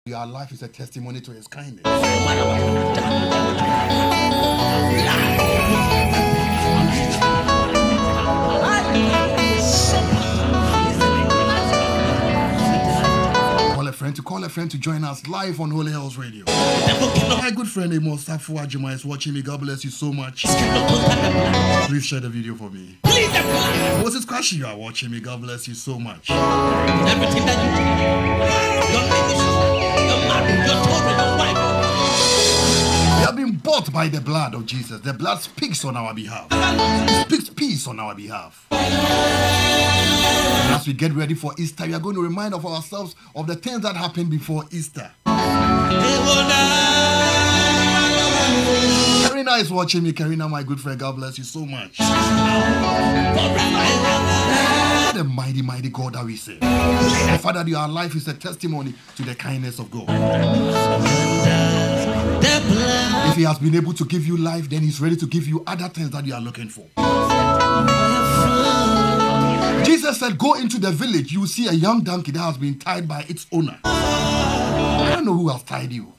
Your life is a testimony to his kindness. Call a friend to join us live on Holy Hills Radio. My good friend Amos Safu Ajima is watching me. God bless you so much. Please share the video for me. Moses Kwashi, you are watching me. God bless you so much. Everything that you do, your ministry, your marriage, your children, your wife. We have been bought by the blood of Jesus. The blood speaks on our behalf. It speaks peace on our behalf. And as we get ready for Easter, we are going to remind of ourselves of the things that happened before Easter. Karina is watching me. Karina, my good friend, God bless you so much. What a mighty, mighty God that we serve. Father, your life is a testimony to the kindness of God. If he has been able to give you life, then he's ready to give you other things that you are looking for. Jesus said, go into the village, you will see a young donkey that has been tied by its owner. I don't know who has tied you.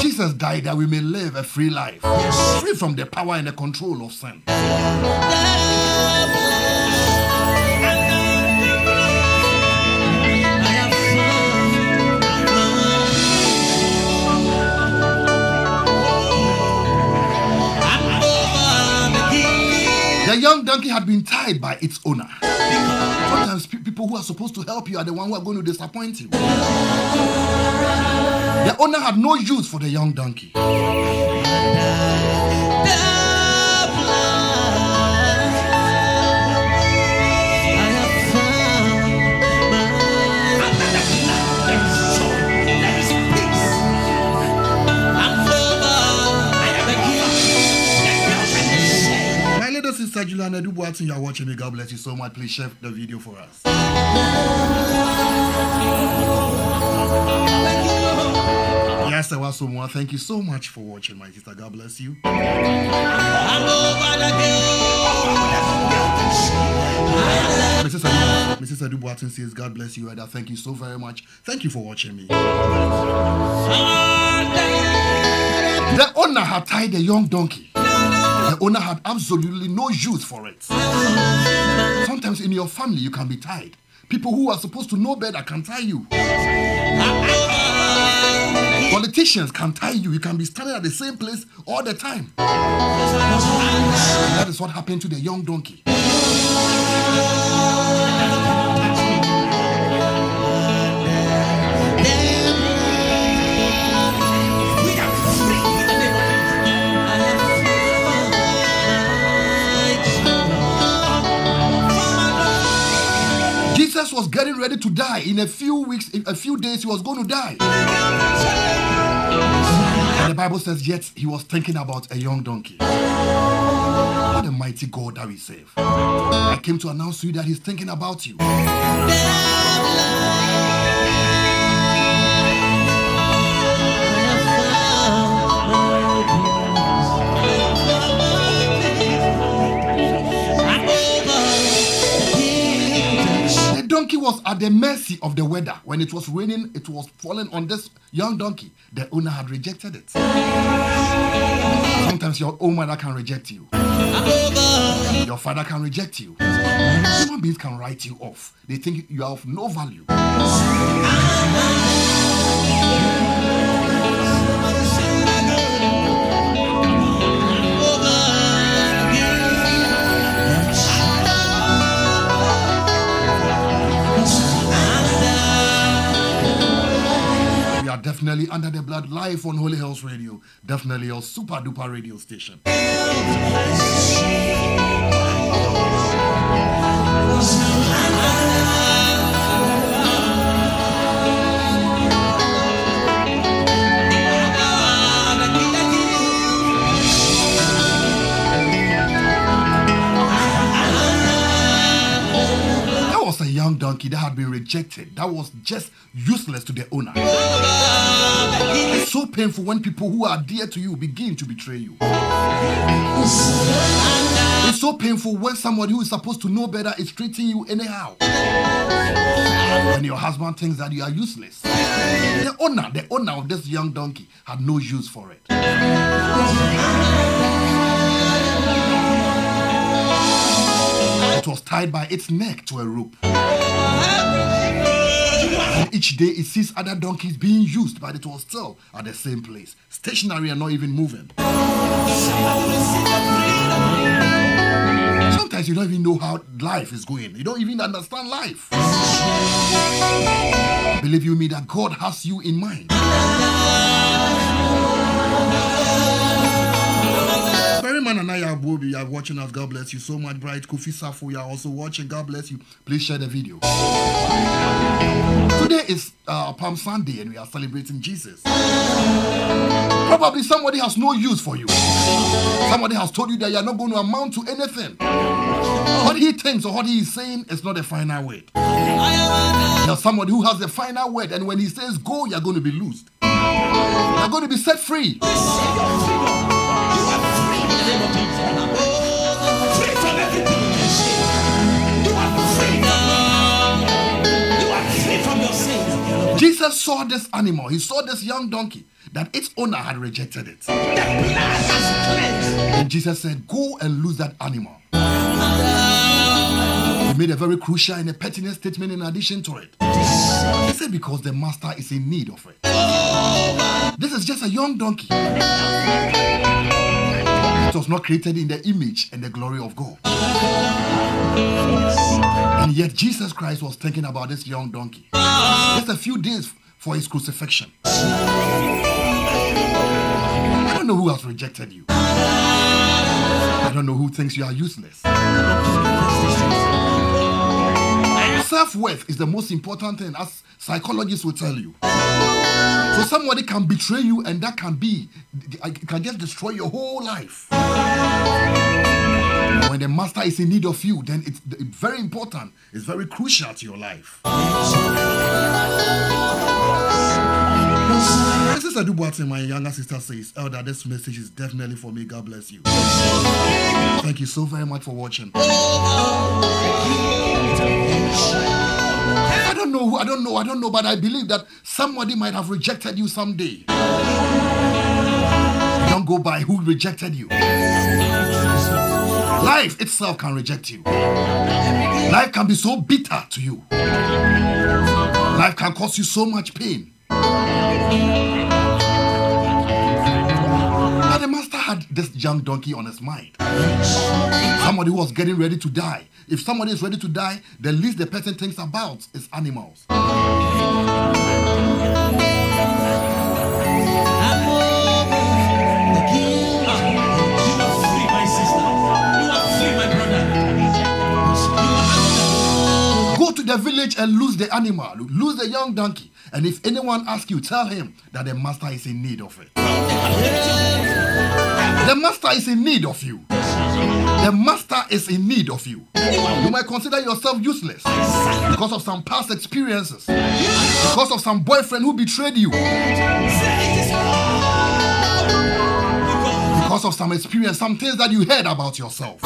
Jesus died that we may live a free life, free from the power and the control of sin. The young donkey had been tied by its owner. Sometimes people who are supposed to help you are the ones who are going to disappoint you. The owner had no use for the young donkey. Sister Juliana Dubuatin, you are watching me. God bless you so much. Please share the video for us. Yes, Somuah, thank you so much for watching, my sister. God bless you. Mrs. Dubuatin says, God bless you, Ada. Thank you so very much. Thank you for watching me. The owner had tied a young donkey. The owner had absolutely no use for it. Sometimes in your family, you can be tied. People who are supposed to know better can tie you. Politicians can tie you. You can be standing at the same place all the time. And that is what happened to the young donkey. Jesus was getting ready to die. In a few weeks, in a few days, he was going to die. And the Bible says, yet he was thinking about a young donkey. What a mighty God that we serve. I came to announce to you that he's thinking about you. Donkey was at the mercy of the weather. When it was raining, it was falling on this young donkey. The owner had rejected it. Sometimes your own mother can reject you. Your father can reject you. Human beings can write you off. They think you are of no value. Definitely under the blood, live on Holy Hills Radio. Definitely your super duper radio station. A young donkey that had been rejected, that was just useless to the owner. It's so painful when people who are dear to you begin to betray you. It's so painful when somebody who is supposed to know better is treating you anyhow. When your husband thinks that you are useless. The owner of this young donkey had no use for it. It was tied by its neck to a rope. And each day it sees other donkeys being used, but it was still at the same place, stationary and not even moving. Sometimes you don't even know how life is going. You don't even understand life. Believe you me that God has you in mind. Man and I are watching us. God bless you so much. Bright Kofi Safu, you are also watching. God bless you. Please share the video. Today is Palm Sunday and we are celebrating Jesus. Probably somebody has no use for you. Somebody has told you that you are not going to amount to anything. What he thinks or what he is saying is not the final word. There's somebody who has the final word, and when he says go, you are going to be loosed. You are going to be set free. Jesus saw this animal, he saw this young donkey, that its owner had rejected it. And Jesus said, go and loose that animal. He made a very crucial and a pertinent statement in addition to it. He said, because the master is in need of it. This is just a young donkey. It was not created in the image and the glory of God. And yet Jesus Christ was thinking about this young donkey. Just a few days for his crucifixion. I don't know who has rejected you. I don't know who thinks you are useless. Self-worth is the most important thing, as psychologists will tell you. So somebody can betray you, and that can just destroy your whole life. When the master is in need of you, then it's very important. It's very crucial to your life. Sister Dubois, my younger sister, says, Elder, this message is definitely for me. God bless you. Thank you so very much for watching. I don't know, but I believe that somebody might have rejected you someday. Don't go by who rejected you. Life itself can reject you. Life can be so bitter to you. Life can cause you so much pain. But the master had this young donkey on his mind. Somebody who was getting ready to die. If somebody is ready to die, the least the person thinks about is animals. Go to the village and lose the animal, lose the young donkey. And if anyone asks you, tell him that the master is in need of it. The master is in need of you. The master is in need of you. You might consider yourself useless because of some past experiences, because of some boyfriend who betrayed you, because of some experience, some things that you heard about yourself,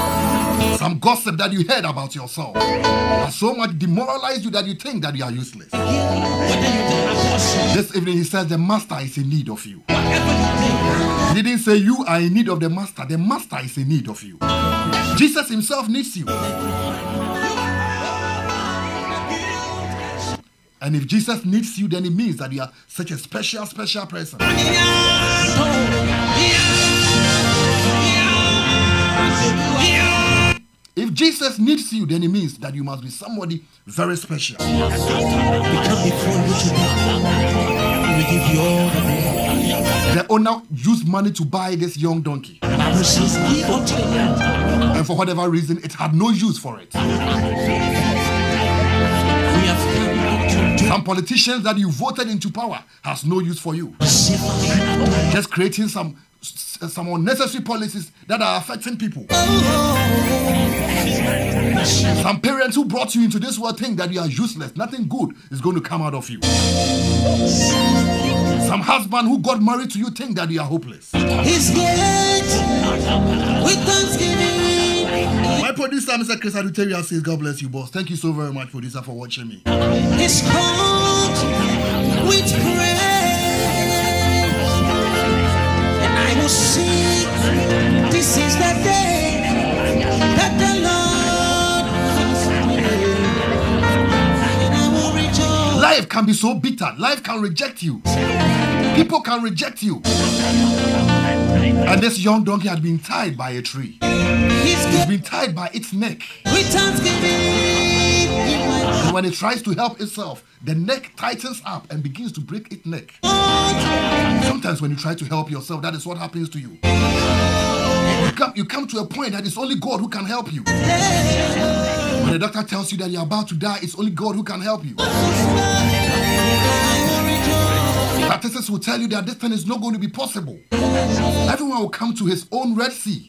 some gossip that you heard about yourself, that so much demoralized you that you think that you are useless. This evening he says the master is in need of you. He didn't say you are in need of the master is in need of you. Jesus himself needs you. And if Jesus needs you, then it means that you are such a special person. If Jesus needs you, then it means that you must be somebody very special. The owner used money to buy this young donkey. And for whatever reason, it had no use for it. Some politicians that you voted into power has no use for you. Just creating some unnecessary policies that are affecting people. Some parents who brought you into this world think that you are useless. Nothing good is going to come out of you. Some husband who got married to you think that you are hopeless. He's great with thanksgiving. My producer, Mr. Chris Aduteria, says, God bless you, boss. Thank you so very much, producer, for watching me. It's called with praise, and I will sing. This is the day that the Lord has made, and I will rejoice. Life can be so bitter. Life can reject you. People can reject you. And this young donkey had been tied by a tree. He's been tied by its neck. And when it tries to help itself, the neck tightens up and begins to break its neck. Sometimes when you try to help yourself, that is what happens to you. You come to a point that it's only God who can help you. When the doctor tells you that you're about to die, it's only God who can help you. Statistics will tell you that this thing is not going to be possible. Everyone will come to his own Red Sea.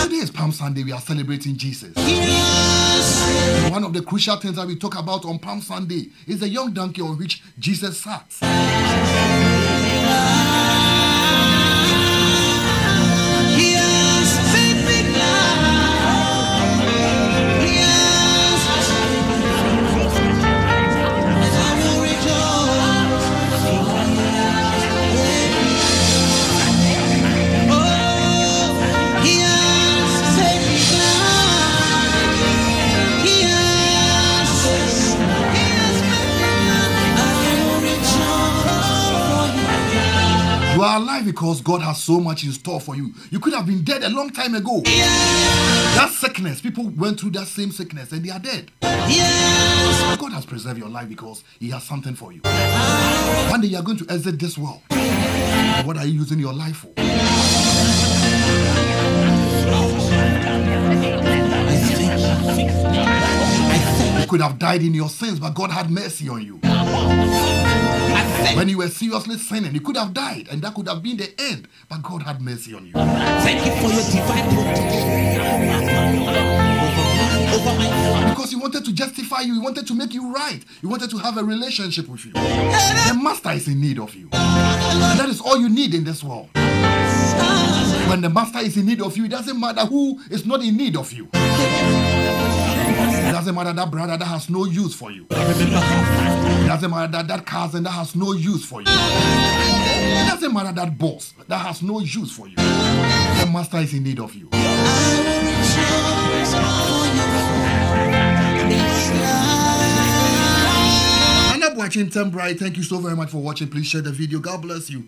Today is Palm Sunday. We are celebrating Jesus. One of the crucial things that we talk about on Palm Sunday is the young donkey on which Jesus sat. You are alive because God has so much in store for you. You could have been dead a long time ago. That sickness, people went through that same sickness and they are dead. God has preserved your life because He has something for you. One day you are going to exit this world. What are you using your life for? You could have died in your sins, but God had mercy on you. When you were seriously sinning, you could have died, and that could have been the end, but God had mercy on you. Thank you for your divine protection over my life. Because He wanted to justify you, He wanted to make you right, He wanted to have a relationship with you. The Master is in need of you. And that is all you need in this world. When the Master is in need of you, it doesn't matter who is not in need of you. It doesn't matter that brother that has no use for you. It doesn't matter that cousin that has no use for you. It doesn't matter that boss that has no use for you. The Master is in need of you. And I'm watching Tembright. Thank you so very much for watching. Please share the video. God bless you.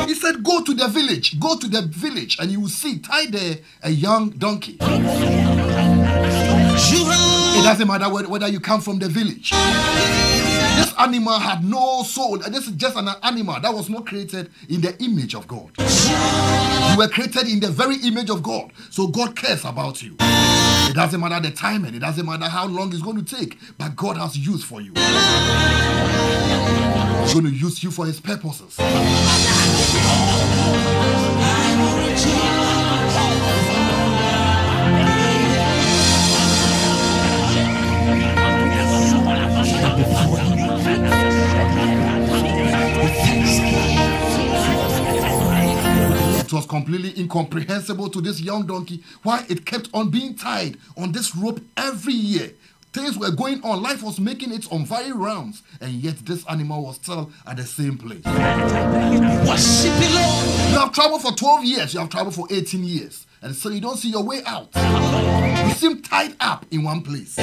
He said, go to the village, and you will see tied there a young donkey. It doesn't matter whether you come from the village. This animal had no soul. This is just an animal that was not created in the image of God. You were created in the very image of God. So God cares about you. It doesn't matter the timing. It doesn't matter how long it's going to take. But God has use for you. He's going to use you for His purposes. It was completely incomprehensible to this young donkey why it kept on being tied on this rope every year. Things were going on. Life was making its own very rounds, and yet this animal was still at the same place. You have traveled for 12 years. You have traveled for 18 years. And so you don't see your way out. You seem tied up in one place.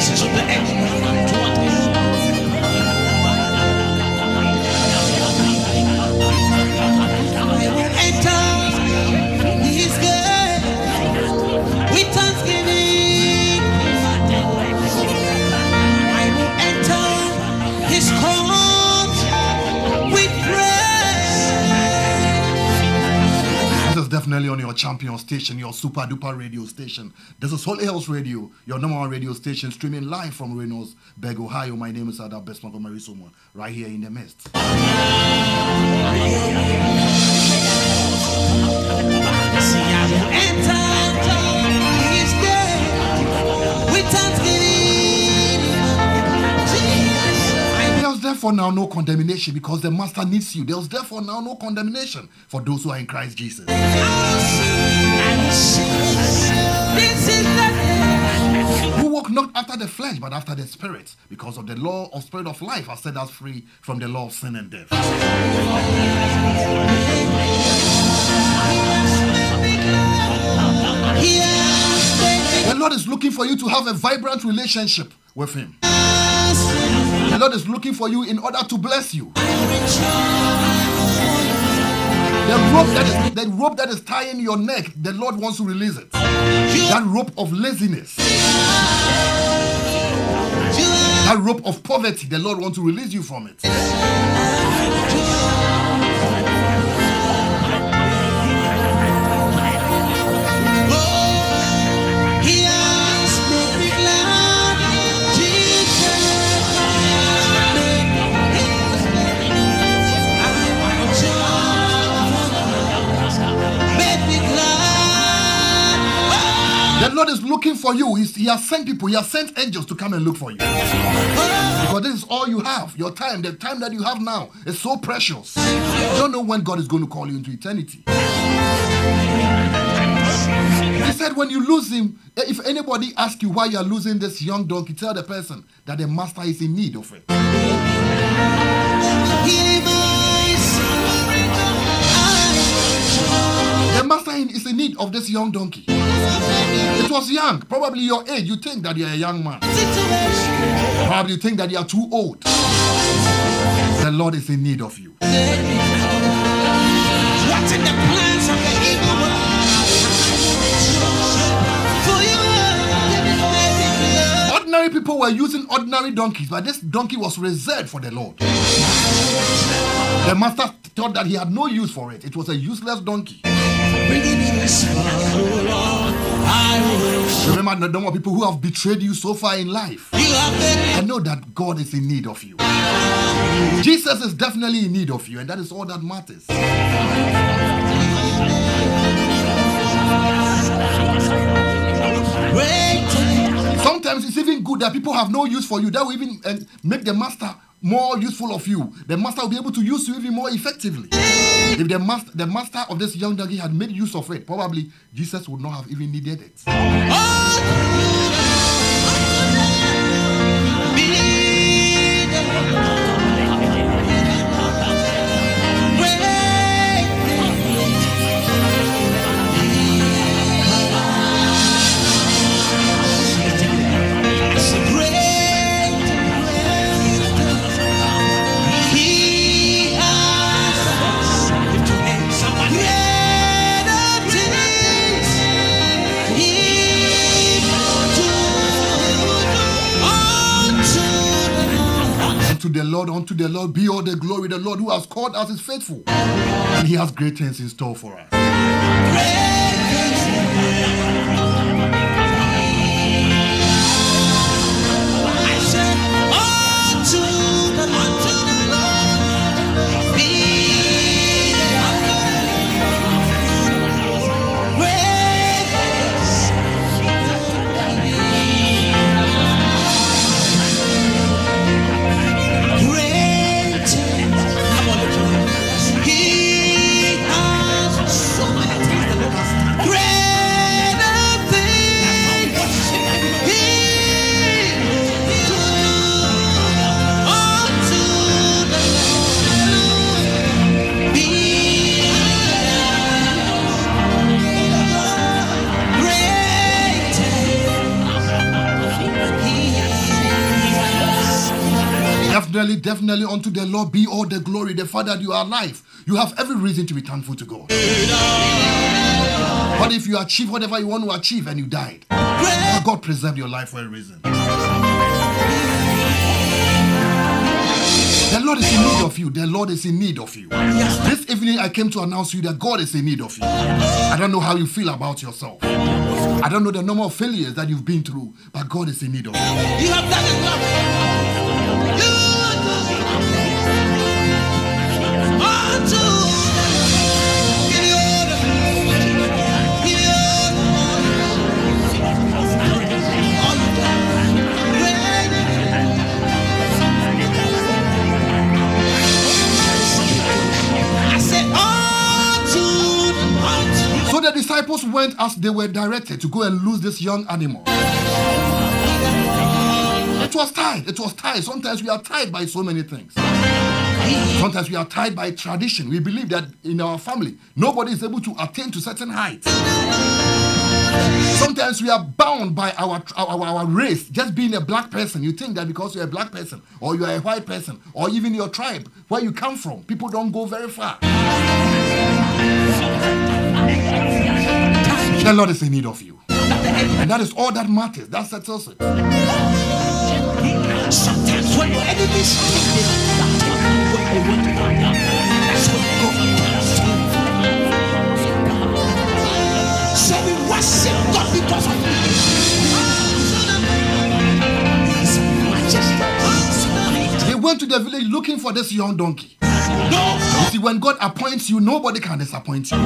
Definitely on your champion station, your super duper radio station. This is Holy Hills Radio, your number one radio station, streaming live from Reynoldsburg, Ohio. My name is Bismark of Somuah, right here in the midst. therefore now no condemnation because the master needs you. There's therefore now no condemnation for those who are in Christ Jesus. Who walk not after the flesh but after the spirit, because of the law of spirit of life has set us free from the law of sin and death. The Lord is looking for you to have a vibrant relationship with Him. The Lord is looking for you in order to bless you. The rope that is tying your neck, the Lord wants to release it. That rope of laziness, that rope of poverty, the Lord wants to release you from it. The Lord is looking for you. He has sent people, He has sent angels to come and look for you. Because this is all you have. Your time, the time that you have now is so precious. You don't know when God is going to call you into eternity. He said when you lose him, if anybody asks you why you are losing this young donkey, tell the person that the master is in need of it. The master is in need of this young donkey. It was young, probably your age. You think that you are a young man. Probably you think that you are too old. The Lord is in need of you. What's in the plans of the evil one? Ordinary people were using ordinary donkeys, but this donkey was reserved for the Lord. The master thought that he had no use for it. It was a useless donkey. Remember the number of people who have betrayed you so far in life. I know that God is in need of you. Jesus is definitely in need of you, and that is all that matters. Sometimes it's even good that people have no use for you. That will even make the master more useful of you. The master will be able to use you even more effectively. If the master of this young donkey had made use of it, probably Jesus would not have even needed it. Unto the Lord be all the glory. The Lord who has called us is faithful, and He has great things in store for us. Definitely unto the Lord be all the glory. The fact that you are alive, you have every reason to be thankful to God. But if you achieve whatever you want to achieve and you died, God preserved your life for a reason. The Lord is in need of you. The Lord is in need of you. This evening I came to announce to you that God is in need of you. I don't know how you feel about yourself. I don't know the number of failures that you've been through, but God is in need of you. You have done enough. disciples went as they were directed to go and lose this young animal. It was tied. It was tied. Sometimes we are tied by so many things. Sometimes we are tied by tradition. We believe that in our family, nobody is able to attain to certain heights. Sometimes we are bound by our race. Just being a black person, you think that because you're a black person, or you are a white person, or even your tribe, where you come from, people don't go very far. The Lord is in need of you. And that is all that matters. That settles it. Sometimes when your enemies think they don't take you where they want to go, that's when God does it. So we worship God because of His majesty. They went to the village looking for this young donkey. You see, when God appoints you, nobody can disappoint you.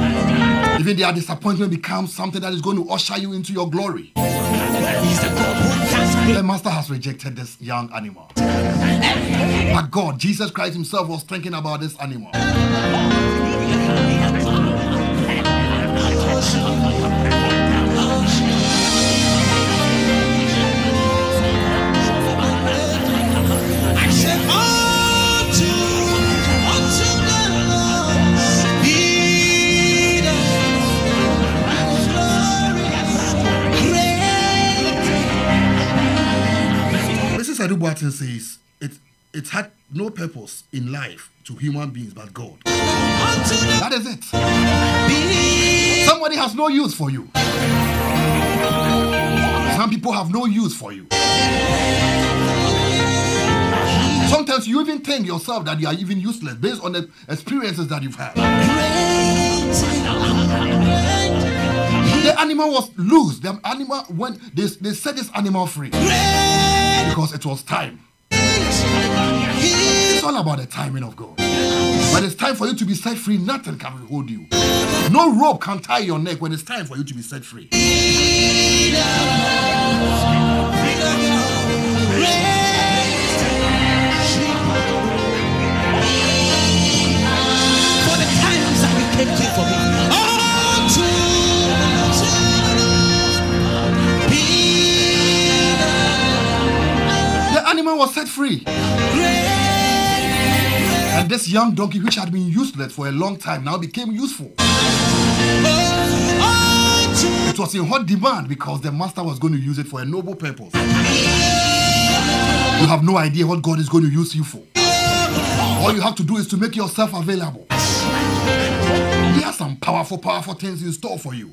Even their disappointment becomes something that is going to usher you into your glory. The master has rejected this young animal. But God, Jesus Christ himself, was thinking about this animal. Barton says it had no purpose in life to human beings but God. That is it. Somebody has no use for you. Some people have no use for you. Sometimes you even think yourself that you are even useless based on the experiences that you've had. The animal was loose. The animal, when they set this animal free because it was time. It's all about the timing of God. When it's time for you to be set free, nothing can hold you. No rope can tie your neck when it's time for you to be set free. For the times that you came to for me. Was set free. And this young donkey, which had been useless for a long time, now became useful. It was in hot demand because the master was going to use it for a noble purpose. You have no idea what God is going to use you for. All you have to do is to make yourself available. He has some powerful things in store for you.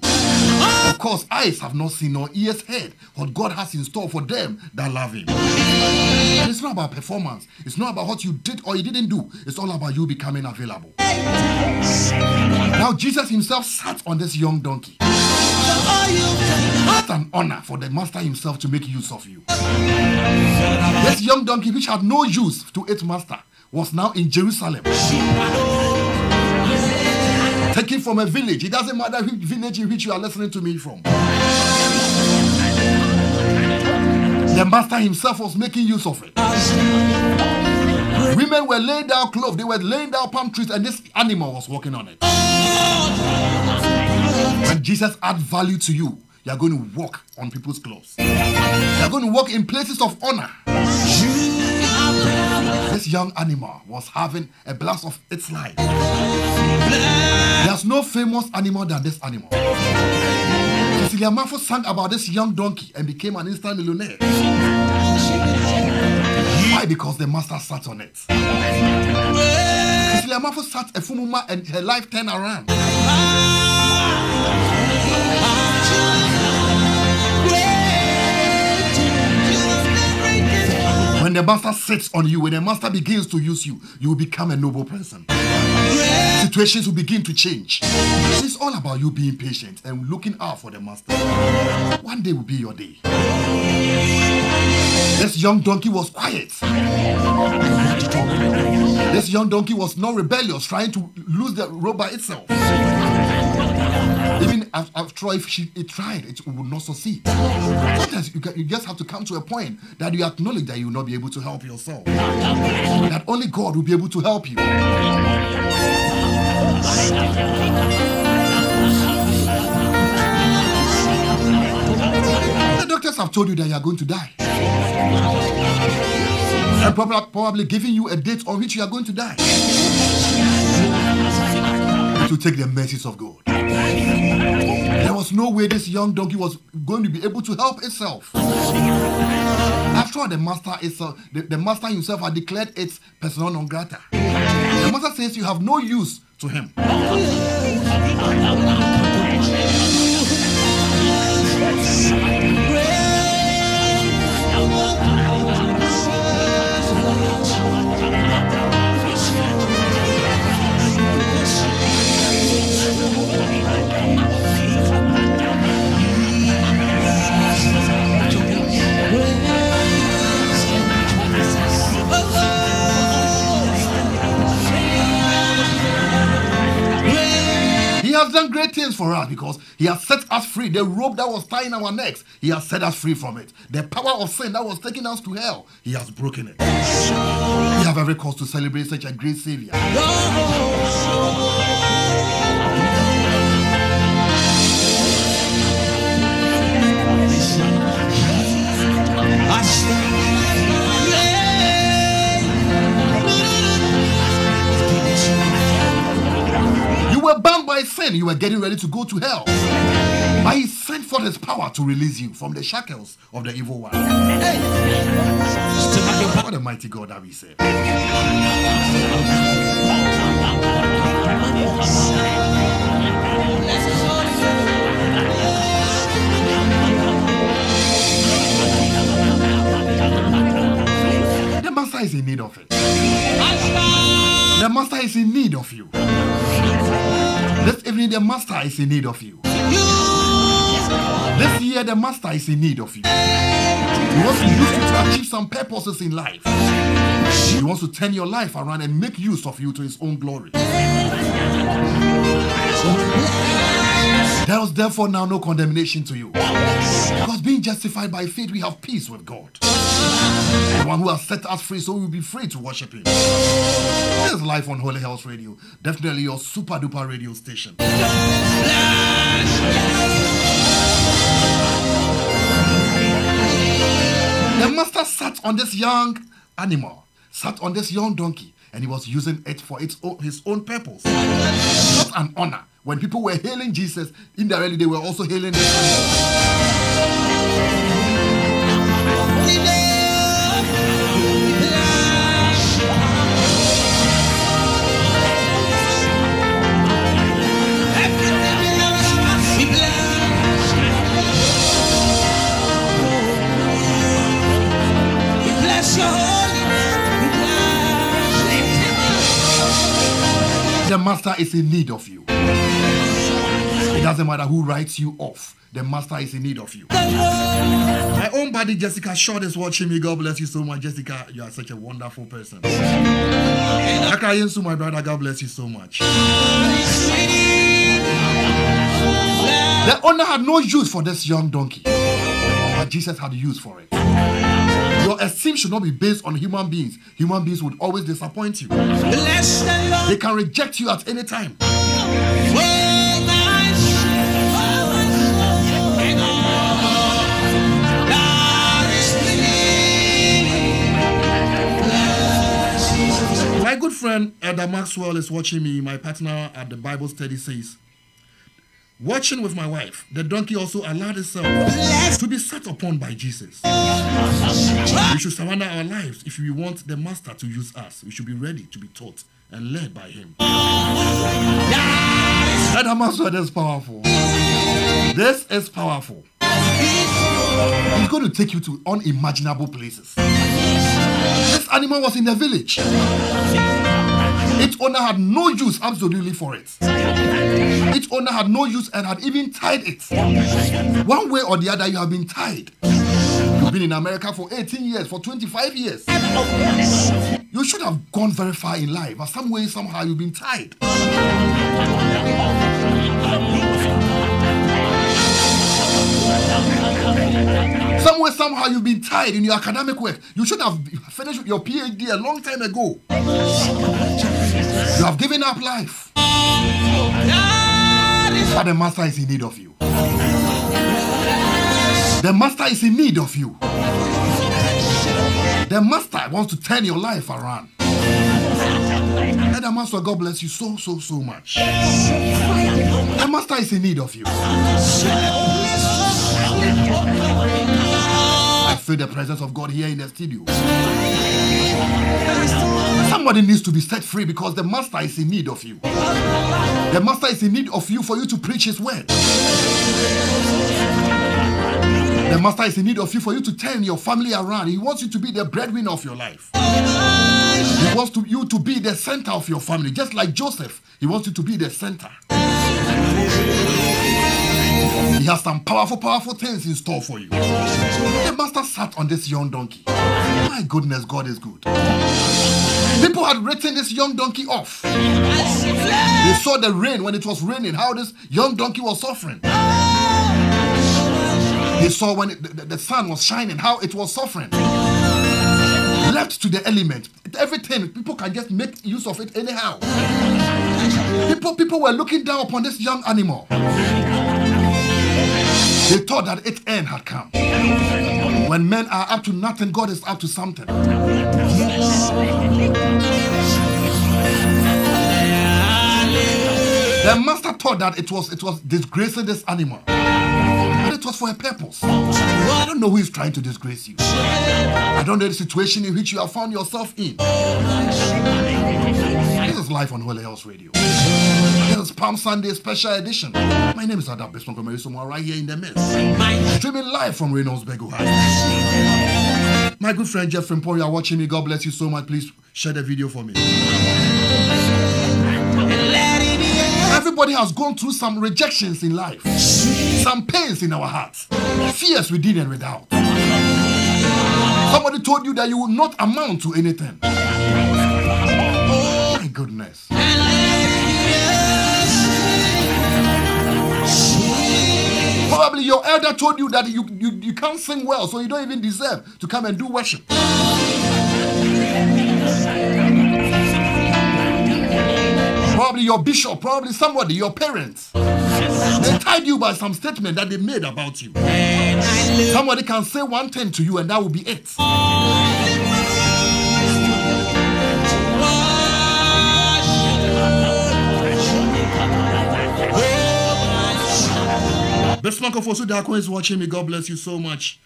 Of course, eyes have not seen nor ears heard what God has in store for them that love Him. And it's not about performance. It's not about what you did or you didn't do. It's all about you becoming available. Now, Jesus himself sat on this young donkey. That's an honor for the master himself to make use of you. This young donkey, which had no use to its master, was now in Jerusalem. Taken from a village. It doesn't matter which village in which you are listening to me from. The master himself was making use of it. Women were laying down clothes. They were laying down palm trees, and this animal was walking on it. When Jesus adds value to you, you are going to walk on people's clothes. You are going to walk in places of honor. This young animal was having a blast of its life. There's no famous animal than this animal. Cecilia Mafo sang about this young donkey and became an instant millionaire. Why? Because the master sat on it. Cecilia Mafo sat a Fumuma and her life turned around. When the master sits on you, when the master begins to use you, you will become a noble person. Situations will begin to change. It's all about you being patient and looking out for the master. One day will be your day. This young donkey was quiet. This young donkey was not rebellious, trying to lose the rope by itself. Even after if it tried, it would not succeed. Sometimes you just have to come to a point that you acknowledge that you will not be able to help yourself. That only God will be able to help you. doctors have told you that you are going to die. And probably giving you a date on which you are going to die. To take the mercies of God. There was no way this young donkey was going to be able to help itself. After all, the master himself had declared its persona non grata. The master says you have no use to him. He has done great things for us because he has set us free. The rope that was tying our necks, he has set us free from it. The power of sin that was taking us to hell, he has broken it. We have every cause to celebrate such a great Savior. You were bound by sin. You were getting ready to go to hell. But he sent forth his power to release you from the shackles of the evil one. Hey. What a mighty God that we serve. The master is in need of it. The master is in need of you. This evening, the master is in need of you. This year, the master is in need of you. He wants to use you to achieve some purposes in life. He wants to turn your life around and make use of you to his own glory. There is therefore now no condemnation to you. Because being justified by faith, we have peace with God. The one who has set us free, so we will be free to worship him. This is live on Holy House Radio. Definitely your super duper radio station. The master sat on this young animal, sat on this young donkey, and he was using it for his own purpose. What an honor. When people were hailing Jesus, indirectly they were also hailing this The master is in need of you. It doesn't matter who writes you off. The master is in need of you. My own buddy Jessica Short is watching me. God bless you so much, Jessica. You are such a wonderful person. Akayensu, my brother, God bless you so much. The owner had no use for this young donkey, but Jesus had use for it. Your esteem should not be based on human beings. Human beings would always disappoint you. They can reject you at any time. My good friend Elder Maxwell is watching me. My partner at the Bible study says, watching with my wife, the donkey also allowed itself to be sat upon by Jesus. We should surrender our lives if we want the master to use us. We should be ready to be taught and led by him. Elder Maxwell is powerful. This is powerful. He's going to take you to unimaginable places. This animal was in the village. Its owner had no use absolutely for it. Its owner had no use and had even tied it. One way or the other, you have been tied. You've been in America for 18 years, for 25 years. You should have gone very far in life, but some way, somehow, you've been tied. Somewhere, somehow, you've been tied in your academic work. You should have finished with your PhD a long time ago. You have given up life. But the master is in need of you. The master is in need of you. The master wants to turn your life around. And the master, God bless you so much. The master is in need of you. I feel the presence of God here in the studio. Somebody needs to be set free because the master is in need of you. The master is in need of you for you to preach his word. The master is in need of you for you to turn your family around. He wants you to be the breadwinner of your life. He wants you to be the center of your family. Just like Joseph, he wants you to be the center. He has some powerful things in store for you. The master sat on this young donkey. My goodness, God is good. People had written this young donkey off. They saw the rain when it was raining, how this young donkey was suffering. They saw when the sun was shining, how it was suffering. Left to the element, everything, people can just make use of it anyhow. People were looking down upon this young animal. They thought that its end had come. When men are up to nothing, God is up to something. The master thought that it was disgracing this animal. But it was for a purpose. I don't know who is trying to disgrace you. I don't know the situation in which you have found yourself in. This is live on Holy House Radio. This is Palm Sunday Special Edition. My name is Bismark from Somuah, right here in the midst. Streaming live from Reynoldsburg, Ohio. My good friend Jeff Frimpong, you are watching me. God bless you so much. Please share the video for me. Everybody has gone through some rejections in life, some pains in our hearts, fears within and without. Somebody told you that you will not amount to anything. My goodness. Probably your elder told you that you can't sing well, so you don't even deserve to come and do worship. Probably your bishop, probably somebody, your parents. They tied you by some statement that they made about you. Somebody can say one thing to you and that will be it. Bismark of Osudako is watching me. God bless you so much.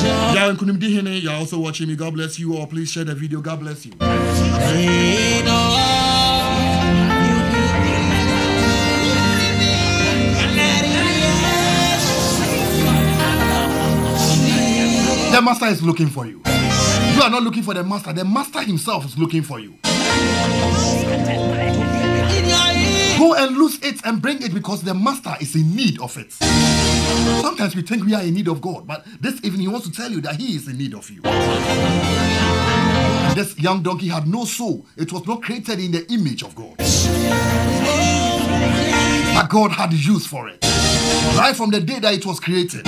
You're also watching me. God bless you all. Please share the video. God bless you. The master is looking for you. You are not looking for the master. The master himself is looking for you. Go and lose it and bring it because the master is in need of it. Sometimes we think we are in need of God, but this evening he wants to tell you that he is in need of you. This young donkey had no soul. It was not created in the image of God. But God had use for it. Right from the day that it was created.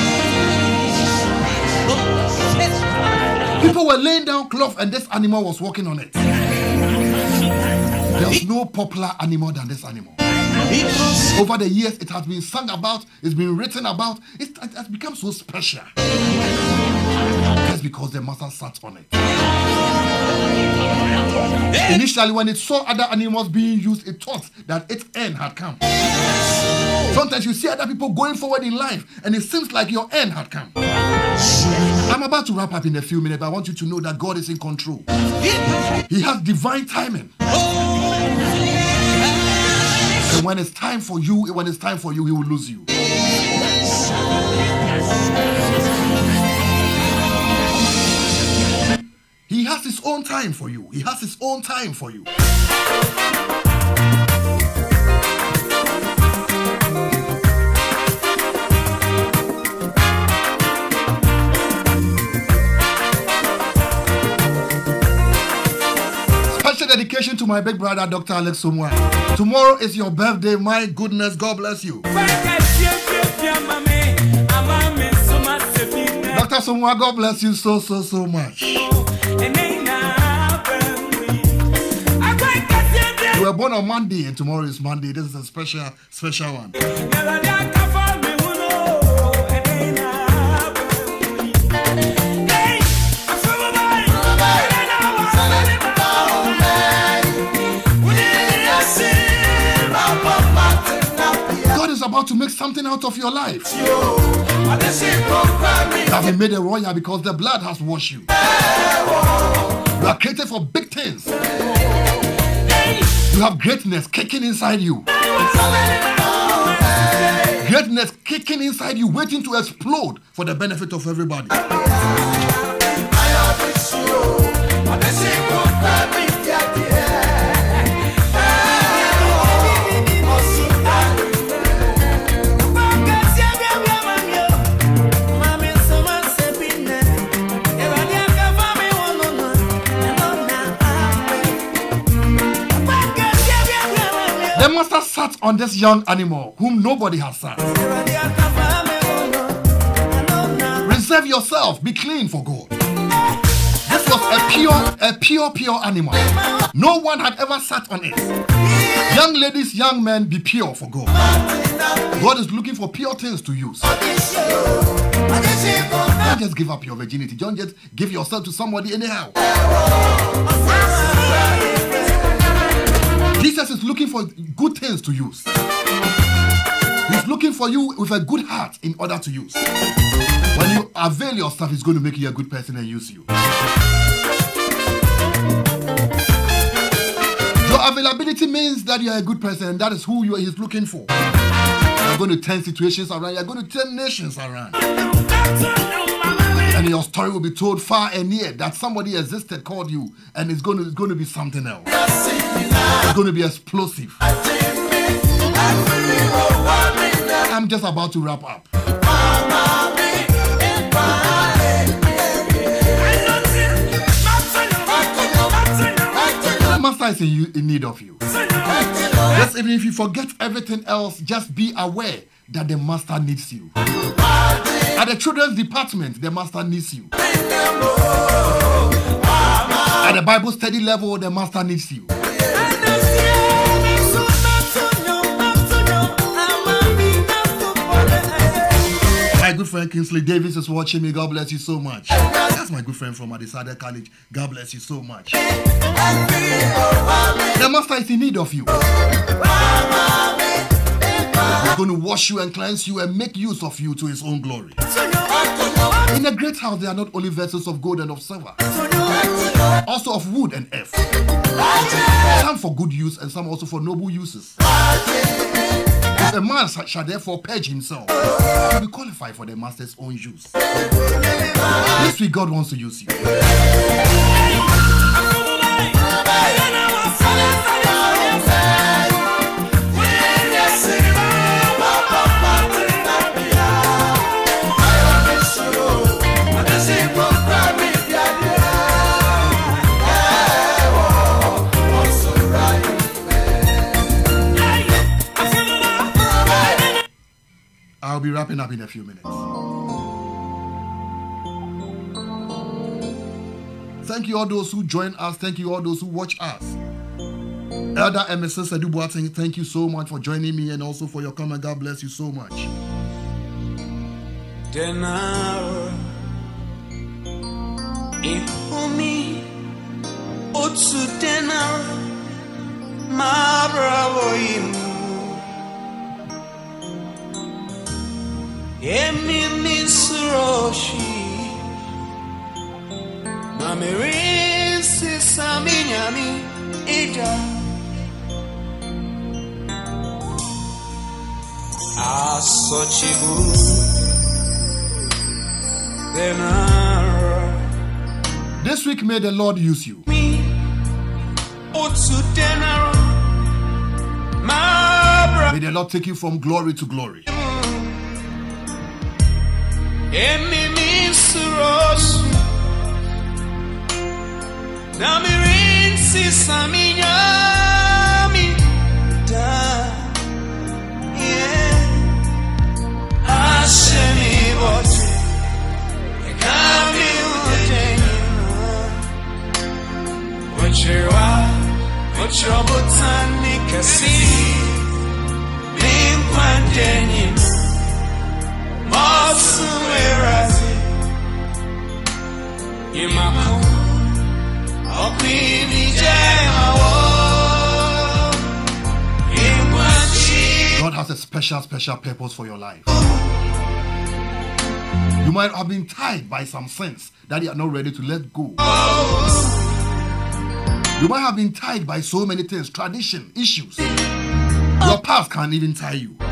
People were laying down cloth and this animal was walking on it. There's no popular animal than this animal. Over the years, it has been sung about, it's been written about, it has become so special. That's because the master sat on it. Initially, when it saw other animals being used, it thought that its end had come. Sometimes you see other people going forward in life, and it seems like your end had come. I'm about to wrap up in a few minutes, but I want you to know that God is in control. He has divine timing. And when it's time for you, He will lose you. He has His own time for you. He has His own time for you. Dedication to my big brother, Dr. Alex Somuah. Tomorrow is your birthday. My goodness, God bless you. Dr. Somuah, God bless you so much. You were born on Monday and tomorrow is Monday. This is a special one. about to make something out of your life. You have been made a royal because the blood has washed you. You are created for big things. You have greatness kicking inside you. Greatness kicking inside you, waiting to explode for the benefit of everybody. The master sat on this young animal whom nobody has sat. Reserve yourself, be clean for God. This was a pure animal. No one had ever sat on it. Young ladies, young men, be pure for God. God is looking for pure things to use. Don't just give up your virginity. Don't just give yourself to somebody anyhow. Jesus is looking for good things to use. He's looking for you with a good heart in order to use. When you avail yourself, he's going to make you a good person and use you. Your availability means that you are a good person, and that is who he's looking for. You're going to turn situations around. You're going to turn nations around. And your story will be told far and near that somebody existed, called you, and it's going to be something else. It's going to be explosive. I'm just about to wrap up. The master is in need of you. Just even if you forget everything else, just be aware that the master needs you. At the children's department, the master needs you. At the Bible study level, the master needs you. My good friend Kingsley Davis is watching me. God bless you so much. That's my good friend from Adisada College. God bless you so much. The master is in need of you. He's going to wash you and cleanse you and make use of you to his own glory. In a great house, there are not only vessels of gold and of silver, also of wood and earth. Some for good use and some also for noble uses. If a man shall therefore purge himself, he will be qualified for the master's own use. This week, God wants to use you. I'll be wrapping up in a few minutes. Thank you all those who join us. Thank you all those who watch us. Elder Emerson Sedubuating, thank you so much for joining me and also for your comment. God bless you so much. This week may the Lord use you. May the Lord take you from glory to glory. God has a special purpose for your life. You might have been tied by some sins that you are not ready to let go. You might have been tied by so many things, tradition, issues. Your past can't even tie you. But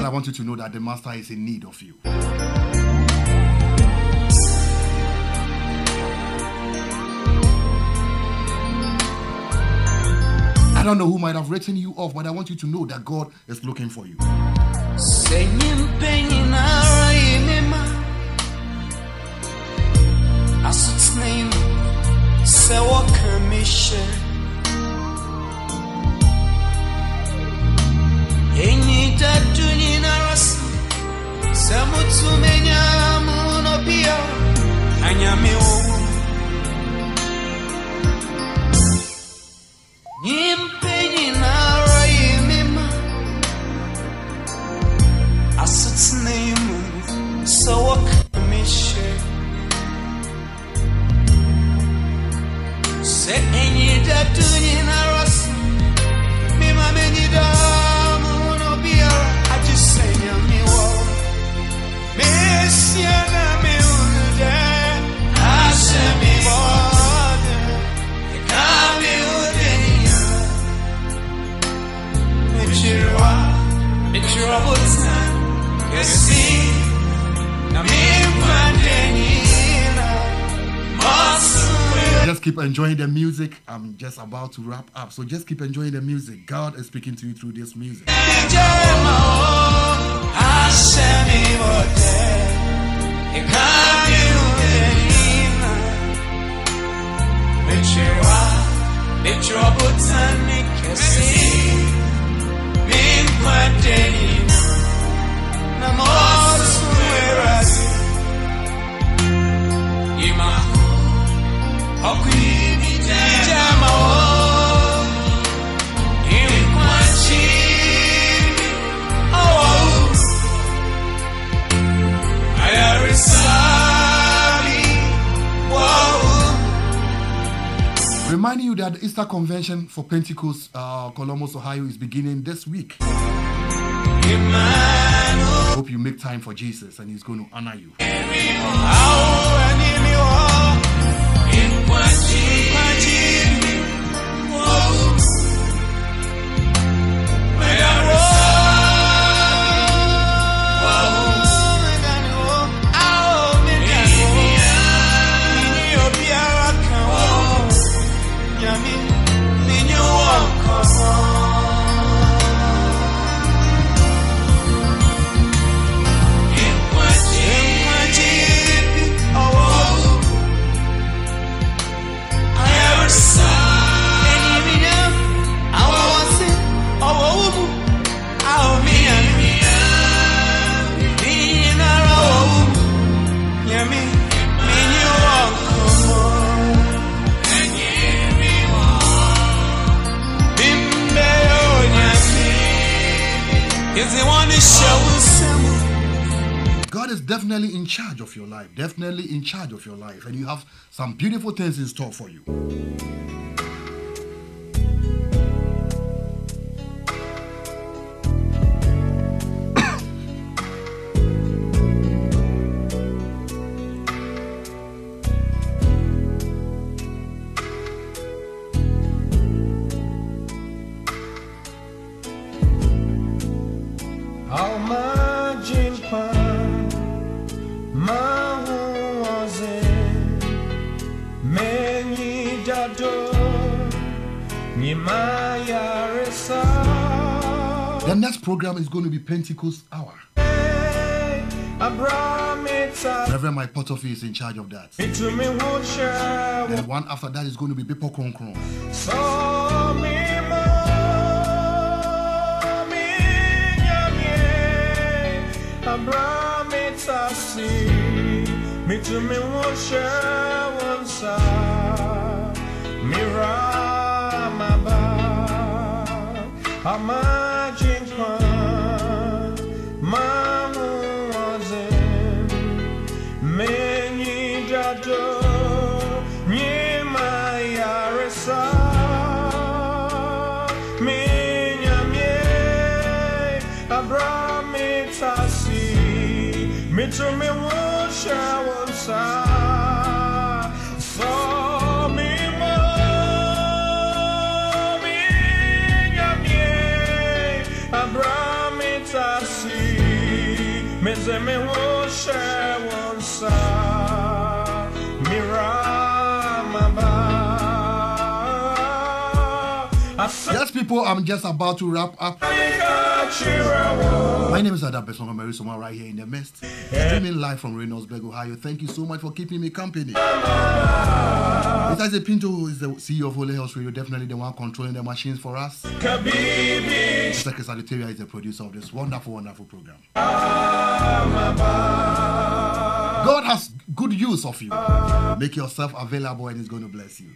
I want you to know that the Master is in need of you. I don't know who might have written you off, but I want you to know that God is looking for you. Just keep enjoying the music. I'm just about to wrap up, so just keep enjoying the music. God is speaking to you through this music. Reminding you that the Easter Convention for Pentecost, Columbus, Ohio, is beginning this week. I hope you make time for Jesus and He's going to honor you. God is definitely in charge of your life, definitely in charge of your life, and you have some beautiful things in store for you. The next program is going to be Pentecost Hour. Reverend Mike Potterfield is in charge of that. The one after that is going to be Bipo Kronkron. to me wash one so me mommy Abraham itasi me se me wash one miramaba. Yes, people, I'm just about to wrap up. My name is Bismark, Somuah, right here in the midst. Streaming live from Reynoldsburg, Ohio. Thank you so much for keeping me company. Besides, the Pinto is the CEO of Holy Hills Radio, definitely the one controlling the machines for us. Mr. Salutaria is the producer of this wonderful, wonderful program. God has good use of you. Make yourself available and He's going to bless you.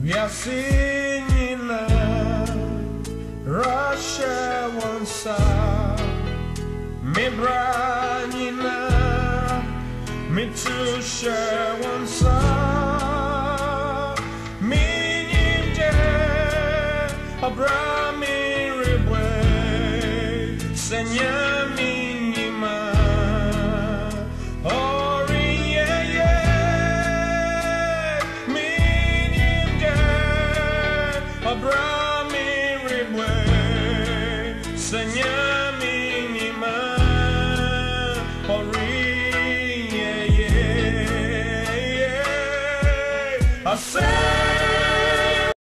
We are singing Russia once me branina me to share once me nimje Abrami ribwe senya minima I say